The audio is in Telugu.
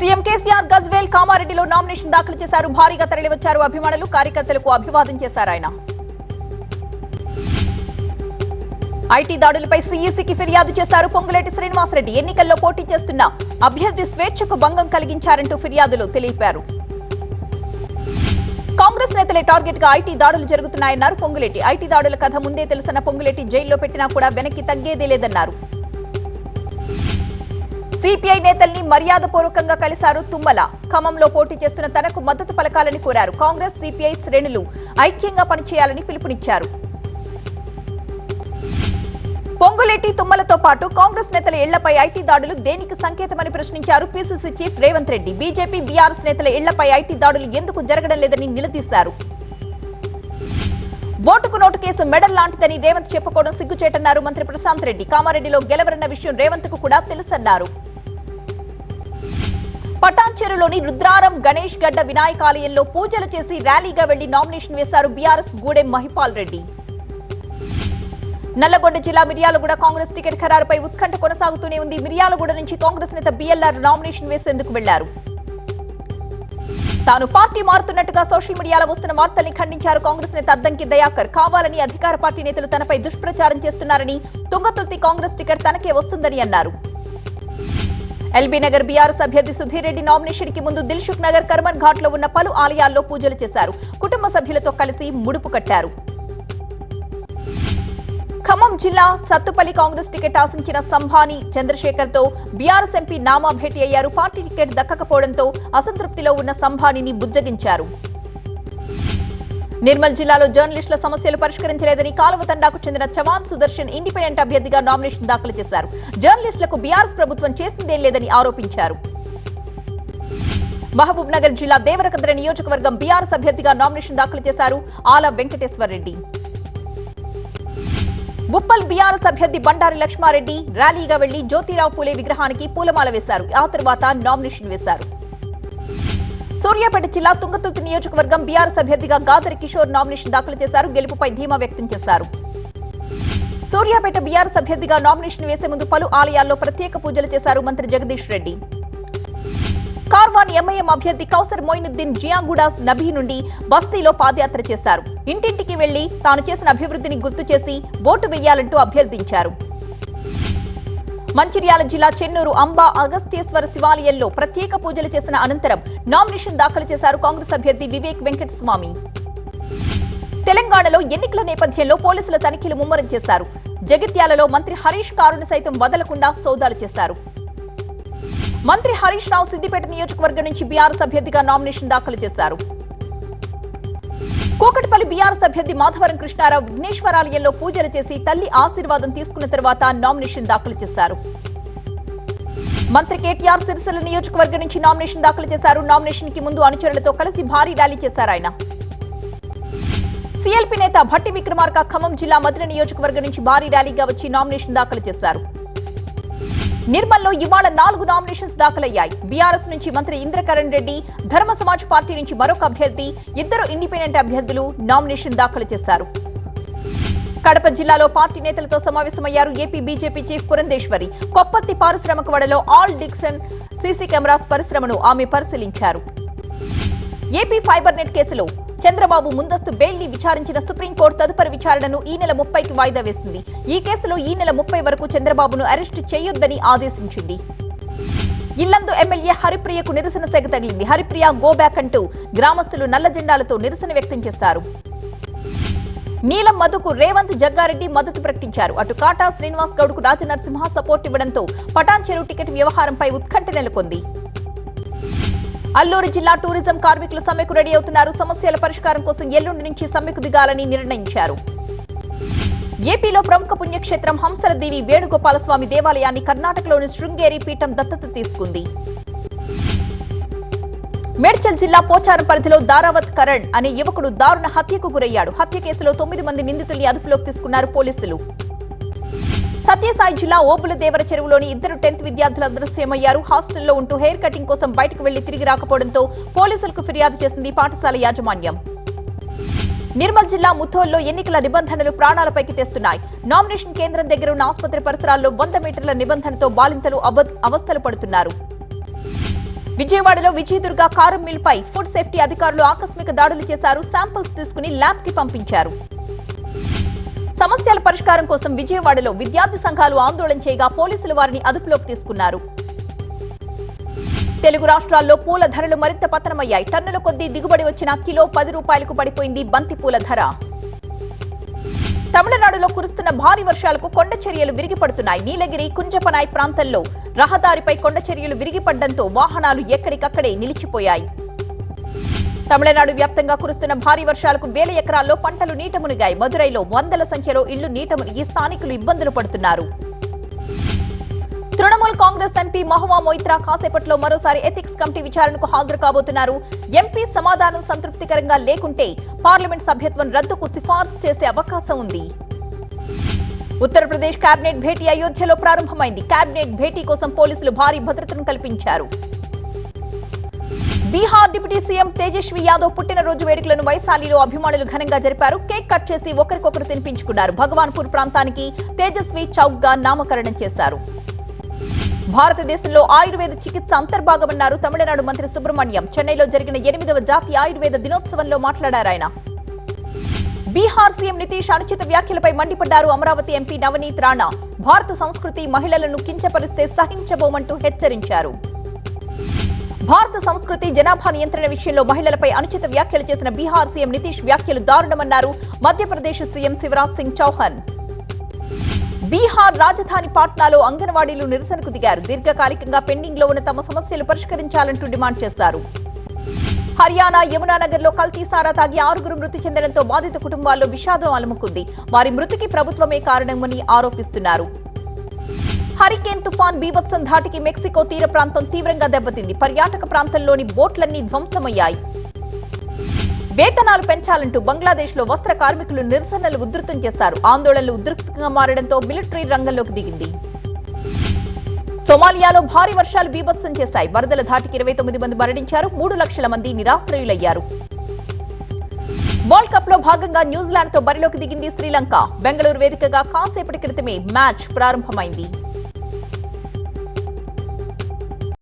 సీఎం కేసీఆర్ గజ్వేల్ కామారెడ్డిలో నామినేషన్ దాఖలు చేశారు. భారీగా తరలివచ్చారు అభిమానులు. కార్యకర్తలకు అభివాదం చేశారు ఆయన. ఐటీ దాడులపై సీఈసీకి ఫిర్యాదు చేశారు పొంగులేటి శ్రీనివాసరెడ్డి. ఎన్నికల్లో పోటీ చేస్తున్న అభ్యర్థి స్వేచ్ఛకు భంగం కలిగించారంటూ ఫిర్యాదులో తెలిపారు. కాంగ్రెస్ నేతలే టార్గెట్ గా ఐటీ దాడులు జరుగుతున్నాయన్నారు పొంగులేటి. ఐటీ దాడుల కథ ముందే తెలుసన్న పొంగులేటి జైల్లో పెట్టినా కూడా వెనక్కి తగ్గేదే లేదన్నారు. సిపిఐ నేతల్ని మర్యాదపూర్వకంగా కలిశారు తుమ్మల. ఖమ్మంలో పోటీ చేస్తున్న తనకు మద్దతు పలకాలని కోరారు. కాంగ్రెస్ సిపిఐ శ్రేణులు ఐక్యంగా పనిచేయాలని పిలుపునిచ్చారు. పొంగులేటి తుమ్మలతో పాటు కాంగ్రెస్ నేతల ఇళ్లపై ఐటీ దాడులు దేనికి సంకేతమని ప్రశ్నించారు PCC chief Revanth Reddy. BJP BRS నేతల ఇళ్లపై ఐటీ దాడులు ఎందుకు జరగడం లేదని నిలదీశారు. ఓటుకు నోటు కేసు మెడల్ లాంటిదని రేవంత్ చెప్పుకోవడం సిగ్గుచేటన్నారు మంత్రి ప్రశాంత్ రెడ్డి. కామారెడ్డిలో గెలవరన్న విషయం రేవంత్ కు కూడా తెలుసన్నారు. పటాన్చెరులోని రుద్రారం గణేష్ గడ్డ వినాయకాలయంలో పూజలు చేసి ర్యాలీగా వెళ్లి నామినేషన్ వేశారు బీఆర్ఎస్ గూడెం మహిపాల్ రెడ్డి. నల్లగొండ జిల్లా మిర్యాలగూడ కాంగ్రెస్ టికెట్ ఖరారుపై ఉత్కంఠ కొనసాగుతూనే ఉంది. మిర్యాలగూడ నుంచి కాంగ్రెస్ నేత బిఎల్ఆర్ నామినేషన్ వేసేందుకు వెళ్లారు. తాను పార్టీ మారుతున్నట్టుగా సోషల్ మీడియాలో వస్తున్న వార్తల్ని ఖండించారు కాంగ్రెస్ నేత అద్దంకి దయాకర్. కావాలని అధికార పార్టీ నేతలు తనపై దుష్ప్రచారం చేస్తున్నారని, తుంగతుర్తి కాంగ్రెస్ టికెట్ తనకే వస్తుందని అన్నారు. ఎల్బీ నగర్ బీఆర్ఎస్ అభ్యర్థి సుధీర్ రెడ్డి నామినేషన్ కి ముందు దిల్సుఖ్ నగర్ కర్మన్ ఘాట్ లో ఉన్న పలు ఆలయాల్లో పూజలు చేశారు. కుటుంబ సభ్యులతో కలిసి ముడుపు కట్టారు. ఖమ్మం జిల్లా సత్తుపల్లి కాంగ్రెస్ టికెట్ ఆశించిన సంభాని చంద్రశేఖర్ తో బీఆర్ఎస్ ఎంపీ నామా భేటీ అయ్యారు. పార్టీ టికెట్ దక్కకపోవడంతో అసంతృప్తిలో ఉన్న సంభానిని బుజ్జగించారు. నిర్మల్ జిల్లాలో జర్నలిస్టుల సమస్యలు పరిష్కరించలేదని కాలువ తండాకు చెందిన చవాన్ సుదర్శన్ ఇండిపెండెంట్ అభ్యర్థిగా నామినేషన్ దాఖలు చేశారు. జర్నలిస్టులకు బీఆర్ఎస్ ప్రభుత్వం చేసిందేం లేదని ఆరోపించారు. మహబూబ్ నగర్ జిల్లా దేవరకద్ర నియోజకవర్గం బీఆర్ఎస్ అభ్యర్థిగా నామినేషన్ దాఖలు చేశారు ఆల వెంకటేశ్వర్ రెడ్డి. ఉప్పల్ బీఆర్ఎస్ అభ్యర్థి బండారి లక్ష్మారెడ్డి ర్యాలీగా వెళ్లి జ్యోతిరావు పూలే విగ్రహానికి పూలమాల వేశారు. ఆ తర్వాత నామినేషన్ వేశారు. సూర్యాపేట జిల్లా తుంగతుర్తి నియోజకవర్గం బీఆర్ఎస్ అభ్యర్థిగా గాదరి కిషోర్ నామినేషన్ దాఖలు చేశారు. గెలుపుపై ధీమా వ్యక్తం చేశారు. సూర్యాపేట బీఆర్ఎస్ అభ్యర్థిగా నామినేషన్ వేసే ముందు పలు ఆలయాల్లో ప్రత్యేక పూజలు చేశారు మంత్రి జగదీష్ రెడ్డి. కార్వాన్ ఎంఐఎం అభ్యర్థి కౌసర్ మొయినుద్దీన్ జియాగూడాస్ నబీ నుండి బస్తీలో పాదయాత్ర చేశారు. ఇంటింటికి వెళ్లి తాను చేసిన అభివృద్ధిని గుర్తు చేసి ఓటు వేయాలంటూ అభ్యర్థించారు. మంచిర్యాల జిల్లా చెన్నూరు అంబా అగస్త్యేశ్వర శివాలయంలో ప్రత్యేక పూజలు చేసిన అనంతరం నామినేషన్ దాఖలు చేశారు కాంగ్రెస్ అభ్యర్థి వివేక్ వెంకటస్వామి. తెలంగాణలో ఎన్నికల నేపథ్యంలో పోలీసుల తనిఖీలు ముమ్మరం చేశారు. జగిత్యాలలో మంత్రి హరీష్ కారును సైతం వదలకుండా సోదాలు చేశారు. మంత్రి హరీష్ రావు సిద్దిపేట నియోజకవర్గం నుంచి బీఆర్ఎస్ అభ్యర్థిగా నామినేషన్ దాఖలు చేశారు. కూకట్పల్లి బీఆర్ఎస్ అభ్యర్థి మాధవరం కృష్ణారావు విఘ్నేశ్వరాలయంలో పూజలు చేసి తల్లి ఆశీర్వాదం తీసుకున్న తర్వాత నామినేషన్ దాఖలు చేశారు. మంత్రి కేటీఆర్ సిరిసిల్ల నియోజకవర్గం నుంచి నామినేషన్ దాఖలు చేశారు. నామినేషన్ కి ముందు అనుచరులతో కలిసి భారీ ర్యాలీ చేశారు ఆయన. సీఎల్పీ నేత భట్టి విక్రమార్క ఖమ్మం జిల్లా మధుర నియోజకవర్గం నుంచి భారీ ర్యాలీగా వచ్చి నామినేషన్ దాఖలు చేశారు. నిర్మల్లో ఇవాళ 4 నామినేషన్స్ దాఖలయ్యాయి. బీఆర్ఎస్ నుంచి మంత్రి ఇంద్రకరణ్ రెడ్డి, ధర్మ సమాజ్ పార్టీ నుంచి మరొక అభ్యర్థి, 2 ఇండిపెండెంట్ అభ్యర్థులు నామినేషన్ దాఖలు చేశారు. కడప జిల్లాలో పార్టీ నేతలతో సమావేశమయ్యారు ఏపీ బీజేపీ చీఫ్ పురంధేశ్వరి. కొప్పత్తి పారిశ్రామిక వాడలో ఆల్ డిక్సన్ సీసీ కెమెరాస్ పరిశ్రమను ఆమె పరిశీలించారు. ఏపీ ఫైబర్ నెట్ కేసులో చంద్రబాబు ముందస్తు బెయిల్ని విచారించిన సుప్రీంకోర్టు తదుపరి విచారణను ఈ నెల 30కి వాయిదా వేసింది. ఈ కేసులో ఈ నెల 30 వరకు చంద్రబాబును అరెస్టు చేయొద్దని ఆదేశించింది. ఇల్లందు ఎమ్మెల్యే హరిప్రియకు నిరసన సెగ తగిలింది. హరిప్రియ గో బ్యాక్ అంటూ గ్రామస్తులు నల్ల జెండాలతో నిరసన వ్యక్తం చేశారు. నీలం మధుకు రేవంత్ జగ్గారెడ్డి మద్దతు ప్రకటించారు. అటు కాటా శ్రీనివాస్ గౌడ్కు రాజనరసింహ సపోర్ట్ ఇవ్వడంతో పటాన్చెరు టికెట్ వ్యవహారంపై ఉత్కంఠ నెలకొంది. అల్లూరు జిల్లా టూరిజం కార్మికులు సమ్మెకు రెడీ అవుతున్నారు. సమస్యల పరిష్కారం కోసం ఎల్లుండి నుంచి సమ్మెకు దిగాలని నిర్ణయించారు. ఏపీలో ప్రముఖ పుణ్యక్షేత్రం హంసలదేవి వేణుగోపాలస్వామి దేవాలయాన్ని కర్ణాటకలోని శృంగేరి పీఠం దత్తత తీసుకుంది. మేడ్చల్ జిల్లా పోచారం పరిధిలో దారావత్ కరణ్ అనే యువకుడు దారుణ హత్యకు గురయ్యాడు. హత్య కేసులో 9 మంది నిందితుల్ని అదుపులోకి తీసుకున్నారు పోలీసులు. సత్యసాయి జిల్లా ఓబుల దేవర చెరువులోని 2 10th విద్యార్థులు అదృశ్యమయ్యారు. హాస్టల్లో ఉంటూ హెయిర్ కటింగ్ కోసం బయటకు వెళ్లి తిరిగి రాకపోవడంతో పోలీసులకు ఫిర్యాదు చేసింది పాఠశాల యాజమాన్యం. నిర్మల్ జిల్లా ముథోల్లో ఎన్నికల నిబంధనలు ప్రాణాలపైకి తెస్తున్నాయి. నామినేషన్ కేంద్రం దగ్గర ఉన్న ఆసుపత్రి పరిసరాల్లో 100 మీటర్ల నిబంధనతో బాలింతలు అవస్థలు పడుతున్నారు. విజయవాడలో విజయదుర్గ కారం మిల్ పై ఫుడ్ సేఫ్టీ అధికారులు ఆకస్మిక దాడులు చేశారు. శాంపిల్స్ తీసుకుని ల్యాబ్ కి పంపించారు. సమస్యల పరిష్కారం కోసం విజయవాడలో విద్యార్థి సంఘాలు ఆందోళన చేయగా పోలీసులు వారిని అదుపులోకి తీసుకున్నారు. తెలుగు రాష్ట్రాల్లో పూల ధరలు మరింత పతనమయ్యాయి. టన్నుల కొద్దీ దిగుబడి వచ్చిన కిలో 10 రూపాయలకు పడిపోయింది బంతి పూల ధర. తమిళనాడులో కురుస్తున్న భారీ వర్షాలకు కొండ చర్యలు విరిగిపడుతున్నాయి. నీలగిరి, కుంజపనాయ్ ప్రాంతంలో రహదారిపై కొండ చర్యలు విరిగిపడడంతో వాహనాలు ఎక్కడికక్కడే నిలిచిపోయాయి. తమిళనాడు వ్యాప్తంగా కురుస్తున్న భారీ వర్షాలకు వేల ఎకరాల్లో పంటలు నీట మునిగాయి. మదురైలో వందల సంఖ్యలో ఇళ్లు నీట మునిగి స్థానికులు ఇబ్బందులు పడుతున్నారు. తృణమూల్ కాంగ్రెస్ ఎంపీ మహువా మొయిత్రా కాసేపట్లో మరోసారి ఎథిక్స్ కమిటీ విచారణకు హాజరు కాబోతున్నారు. ఎంపీ సమాధానం సంతృప్తికరంగా లేకుంటే పార్లమెంట్ సభ్యత్వం రద్దుకు సిఫార్సు చేసే అవకాశం ఉంది. ఉత్తరప్రదేశ్ కేబినెట్ భేటీ అయోధ్యలో ప్రారంభమైంది. కేబినెట్ భేటీ కోసం పోలీసులు భారీ భద్రతను కల్పించారు. బీహార్ డిప్యూటీ సీఎం తేజస్వి యాదవ్ పుట్టినరోజు వేడుకలను వైశాలిలో అభిమానులు ఘనంగా జరిపారు. కేక్ కట్ చేసి ఒకరికొకరు తినిపించుకున్నారు. భగవాన్పూర్ ప్రాంతానికి తేజస్వి చౌక్ గా నామకరణం చేశారు. భారతదేశంలో ఆయుర్వేద చికిత్స అంతర్భాగమన్నారు తమిళనాడు మంత్రి సుబ్రహ్మణ్యం. చెన్నైలో జరిగిన 8వ జాతీయ ఆయుర్వేద దినోత్సవంలో మాట్లాడారాయన. బీహార్ సీఎం నితీష్ అనుచిత వ్యాఖ్యలపై మండిపడ్డారు. అమరావతి ఎంపీ నవనీత్ రాణా భారత సంస్కృతి, మహిళలను కించపరిస్తే సహించబోమంటూ హెచ్చరించారు. భారత సంస్కృతి, జనాభా నియంత్రణ విషయంలో మహిళలపై అనుచిత వ్యాఖ్యలు చేసిన బీహార్ సీఎం నితీష్ వ్యాఖ్యలు దారుణమన్నారు మధ్యప్రదేశ్ సీఎం శివరాజ్ సింగ్ చౌహాన్. బీహార్ రాజధాని పాట్నాలో అంగన్వాడీలు నిరసనకు దిగారు. దీర్ఘకాలికంగా పెండింగ్ లో ఉన్న తమ సమస్యలు పరిష్కరించాలంటూ డిమాండ్ చేశారు. హర్యానా యమునానగర్ లో కల్తీ సారా తాగి 6గురు మృతి చెందడంతో బాధిత కుటుంబాల్లో విషాదం అలుముకుంది. వారి మృతికి ప్రభుత్వమే కారణమని ఆరోపిస్తున్నారు. హరికేన్ తుఫాన్ బీభత్సం ధాటికి మెక్సికో తీర ప్రాంతం తీవ్రంగా దెబ్బతింది. పర్యాటక ప్రాంతంలోని బోట్లన్నీ ధ్వంసమయ్యాయి. వేతనాలు పెంచాలంటూ బంగ్లాదేశ్ లో వస్త్ర కార్మికులు నిరసనలు ఉధృతం చేశారు. ఆందోళనలు ఉధృతంగా మారడంతో మిలిటరీ రంగంలోకి దిగింది. సోమాలియాలో భారీ వర్షాలు బీభత్సం చేశాయి. వరదల ధాటికి 29 మంది మరణించారు. 3 లక్షల మంది నిరాశ్రయులయ్యారు. వరల్డ్ కప్ లో భాగంగా న్యూజిలాండ్ తో బరిలోకి దిగింది శ్రీలంక. బెంగళూరు వేదికగా కాసేపటి క్రితమే మ్యాచ్ ప్రారంభమైంది.